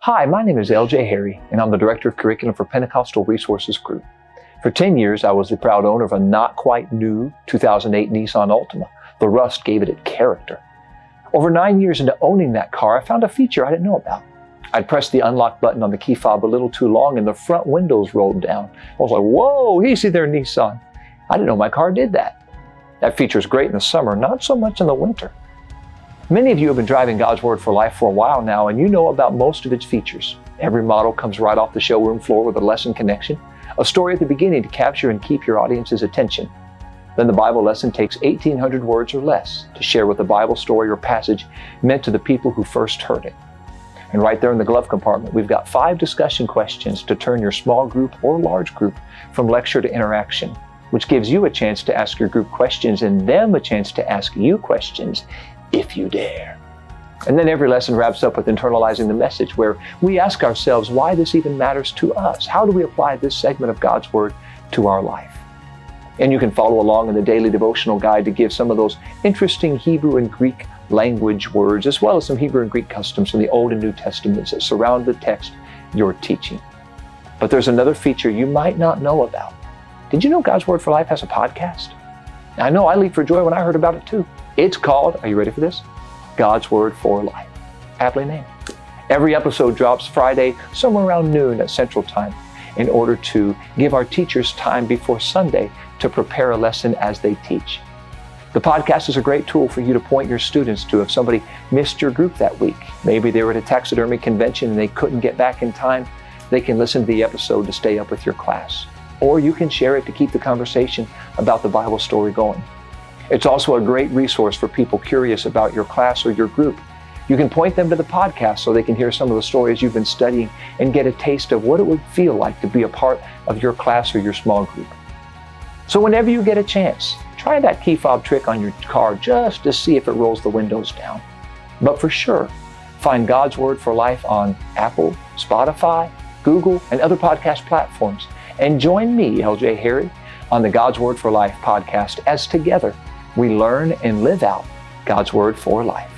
Hi, my name is LJ Harry, and I'm the Director of Curriculum for Pentecostal Resources Group. For 10 years, I was the proud owner of a not quite new 2008 Nissan Altima. The rust gave it character. Over 9 years into owning that car, I found a feature I didn't know about. I'd pressed the unlock button on the key fob a little too long and the front windows rolled down. I was like, whoa, easy there, Nissan. I didn't know my car did that. That feature is great in the summer, not so much in the winter. Many of you have been driving God's Word for Life for a while now, and you know about most of its features. Every model comes right off the showroom floor with a lesson connection, a story at the beginning to capture and keep your audience's attention. Then the Bible lesson takes 1,800 words or less to share with a Bible story or passage meant to the people who first heard it. And right there in the glove compartment, we've got 5 discussion questions to turn your small group or large group from lecture to interaction, which gives you a chance to ask your group questions and them a chance to ask you questions, if you dare. And then every lesson wraps up with internalizing the message, where we ask ourselves why this even matters to us. How do we apply this segment of God's Word to our life? And you can follow along in the daily devotional guide to give some of those interesting Hebrew and Greek language words, as well as some Hebrew and Greek customs from the Old and New Testaments that surround the text you're teaching. But there's another feature you might not know about. Did you know God's Word for Life has a podcast? I know I leaped for joy when I heard about it too. It's called, are you ready for this? God's Word for Life. Aptly named. Every episode drops Friday somewhere around noon at Central Time in order to give our teachers time before Sunday to prepare a lesson as they teach. The podcast is a great tool for you to point your students to if somebody missed your group that week. Maybe they were at a taxidermy convention and they couldn't get back in time. They can listen to the episode to stay up with your class. Or you can share it to keep the conversation about the Bible story going. It's also a great resource for people curious about your class or your group. You can point them to the podcast so they can hear some of the stories you've been studying and get a taste of what it would feel like to be a part of your class or your small group. So whenever you get a chance, try that key fob trick on your car just to see if it rolls the windows down. But for sure, find God's Word for Life on Apple, Spotify, Google, and other podcast platforms. And join me, LJ Harry, on the God's Word for Life podcast as together we learn and live out God's Word for Life.